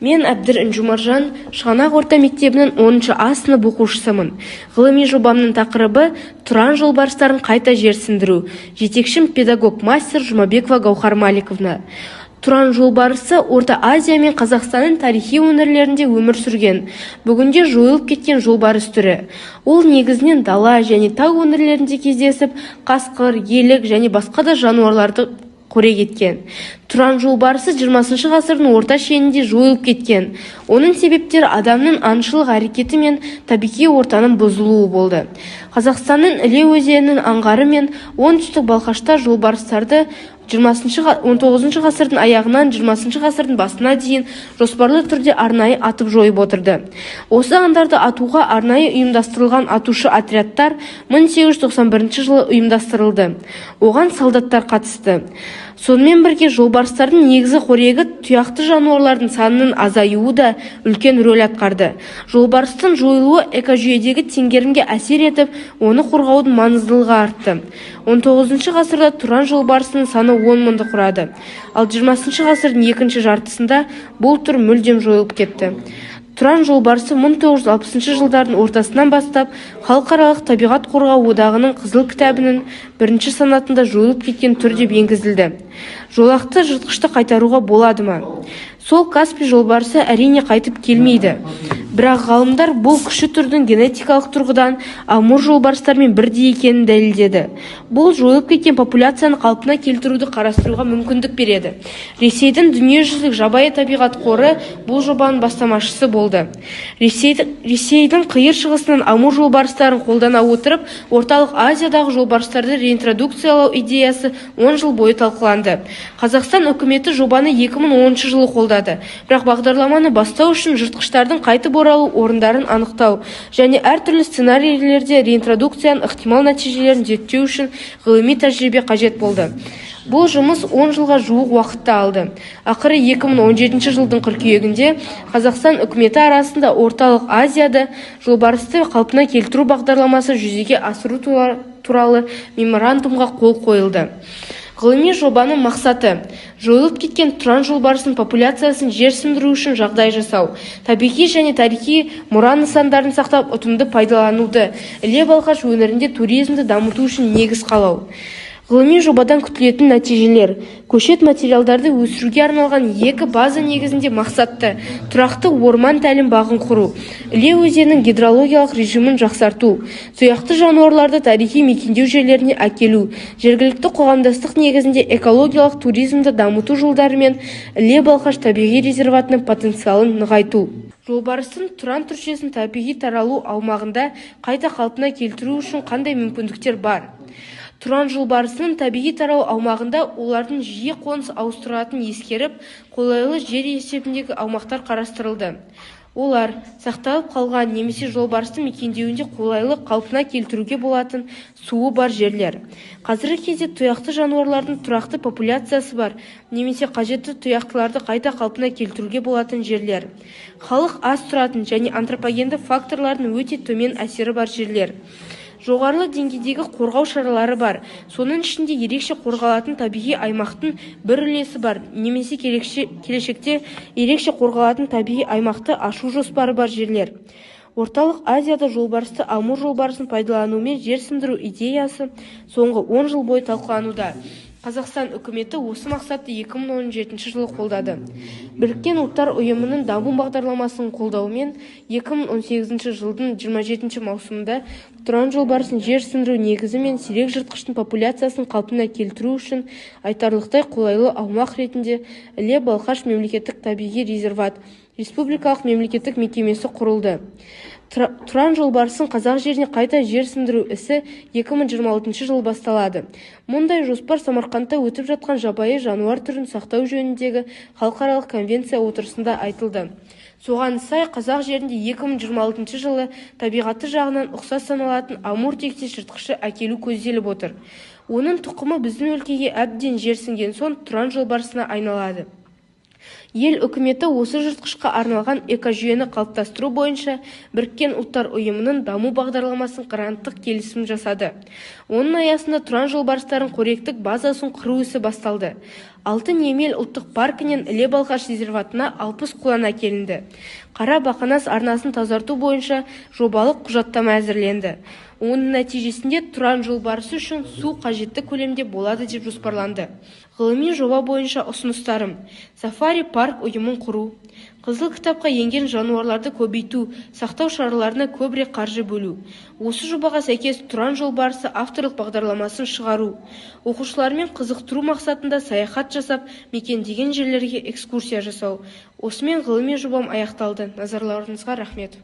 Мен Әбдір Інжумаржан Шығанақ орта мектебінің 10-шы А сынып оқушысымын. Ғылыми жобамның тақырыбы Тұран жолбарыстарын қайта жерсіндіру. Жетекшім педагог мастер Жұмабекова Гаухар Маликовна. Тұран жолбарысы Орта Азия мен Қазақстанның тарихи өңірлерінде өмір сүрген. Бүгінде жойылып кеткен жолбарыс түрі. Ол негізінен дала және тау өңірлерінде кездесіп, қасқыр, елік және басқа да жануарларды қорек еткен. Тұран жолбарысы 20 ғасырдың орта шенінде жойылып кеткен. Оның себептері адамның аңшылық әрекеті мен табиғи ортаның бұзылуы болды. Қазақстанның Іле өзенінің аңғары мен оңтүстік Балқашта жолбарыстарды 19 ғасырдың аяғынан 20 ғасырдың басына дейін жоспарлы түрде арнайы атып жойып отырды. Осы аңдарды атуға арнайы ұйымдастырылған атушы отрядтар 1891 жылы ұйымдастырылды. Оған солдаттар қатысты. Сонымен бірге жолбарыстардың негізгі қорегі тұяқты жануарлардың санының азаюы да үлкен рөл атқарды. Жолбарыстың жойылуы экожүйедегі теңгерімге әсер етіп, оны қорғаудың маңыздылығы артты. 19 ғасырда Тұран жолбарысының саны 10 мыңды құрады. Ал 20 ғасырдың екінші жартысында бұл түр мүлдем жойылып кетті. Тұран жолбарысы 1960 жылдардың ортасынан бастап халықаралық табиғат қорғау одағының қызыл кітабының 1 санатында жойылып кеткен түр деп енгізілді. Жолақты жыртқышты қайтаруға болады ма? Сол Каспий жолбарысы әрине қайтып келмейді. Бірақ ғалымдар бұл кіші түрдің генетикалық тұрғыдан Амур жолбарыстармен бірдей екенін дәлелдеді. Бұл жойылып кеткен популяцияны қалпына келтіруді қарастыруға мүмкіндік береді. Ресейдің дүниежүзілік жабайы табиғат қоры бұл жобаның бастамашысы болды. Ресейдің қиыр шығысынан Амур жолбарыстарын қолдана отырып, Орталық Азиядағы жолбарыстарды реинтродукциялау идеясы 10 жыл бойы талқыланды. Қазақстан үкіметі жобаны 2010 жылы қолдады. Бірақ бағдарламаны бастау үшін жыртқыштардың қайтып оралу орындарын анықтау және әртүрлі сценарийлерде реинтродукцияның ықтимал нәтижелерін зерттеу үшін ғылыми тәжірибе қажет болды. Бұл жұмыс 10 жылға жуық уақытта алды. Ақыры 2017 жылдың қыркүйегінде Қазақстан үкіметі арасында Орталық Азияда жолбарысты қалпына келтіру бағдарламасы жүзеге асыру туралы меморандумға қол қойылды. Ғылыми жобаның мақсаты жойылып кеткен Тұран жолбарысының популяциясын жерсіндіру үшін жағдай жасау, табиғи және тарихи мұра нысандарын сақтап ұтымды пайдалануды, Іле-Балқаш өңірінде туризмді дамыту үшін негіз қалау. Ғылыми жобадан күтілетін нәтижелер: көшет материалдарды өсіруге арналған 2 база негізінде мақсатты тұрақты орман тәлім бағын құру, Іле өзенінің гидрологиялық режимін жақсарту, тұяқты жануарларды тарихи мекендеу жерлеріне әкелу, жергілікті қоғамдастық негізінде экологиялық туризмді дамыту жолдарымен Іле-Балқаш табиғи резерватының потенциалын нығайту. Жолбарыстың Тұран түршесінің табиғи таралу аумағында қайта қалпына келтіру үшін қандай мүмкіндіктер бар? Тұран жолбарысының табиғи тарау аумағында олардың жиі қоныс ауыстыратын ескеріп, қолайлы жер есебіндегі аумақтар қарастырылды. Олар сақталып қалған немесе жолбарыстың мекендеуінде қолайлы қалпына келтіруге болатын суы бар жерлер. Қазіргі кезде тұяқты жануарлардың тұрақты популяциясы бар немесе қажетті тұяқтыларды қайта қалпына келтіруге болатын жерлер. Халық аз тұратын және антропогенді факторлардың өте төмен әсері бар жерлер. Жоғарғы деңгейдегі қорғау шаралары бар. Соның ішінде ерекше қорғалатын табиғи аймақтың бір үлесі бар, немесе келешекте ерекше қорғалатын табиғи аймақты ашу жоспары бар жерлер. Орталық Азияда жолбарысты Амур жолбарысын пайдаланумен жерсіндіру идеясы соңғы 10 жыл бойы талқылануда. Қазақстан үкіметі осы мақсатты 2017 жылы қолдады. Біріккен ұлттар ұйымының даму бағдарламасының қолдауымен 2018 жылдың 27 маусымында Тұран жолбарысын жерсіндіру негізі мен сирек жыртқыштың популяциясын қалпына келтіру үшін айтарлықтай қолайлы аумақ ретінде Іле-Балқаш мемлекеттік табиғи резерват республикалық мемлекеттік мекемесі құрылды. Тұран жолбарысын қазақ жеріне қайта жерсіндіру ісі 2026 жыл басталады. Мұндай жоспар Самарқандта өтіп жатқан жабайы жануар түрін сақтау жөніндегі халықаралық конвенция отырысында айтылды. Соған сай қазақ жерінде 2026 жылы табиғаты жағынан ұқсас саналатын Амур тектес жыртқышы әкелу көзделіп отыр. Оның тұқымы біздің өлкеге әбден жерсінген соң Тұран жолбарысына айналады. Ел үкіметі осы жыртқышқа арналған экожүйені қалыптастыру бойынша Біріккен ұлттар ұйымының даму бағдарламасын гранттық келісім жасады. Оның аясында Тұран жолбарыстарын қоректік базасын құру ісі басталды. Алтын Емел ұлттық паркінен Іле-Балқаш резерватына 60 құлан әкелінді. Қара бақанас арнасын тазарту бойынша жобалық құжаттама әзірленді. Оның нәтижесінде Тұран жолбарысы үшін су қажетті көлемде болады деп жоспарланды. Ғылыми жоба бойынша ұсыныстарым: сафари парк ұйымын құру, Қызыл кітапқа енген жануарларды көбейту, сақтау шараларына көбірек қаржы бөлу. Осы жобаға сәйкес Тұран жолбарысы авторлық бағдарламасын шығару. Оқушылармен қызықтыру мақсатында саяхат жасап, мекендеген жерлерге экскурсия жасау. Осымен ғылыми жобам аяқталды. Назарларыңызға рахмет.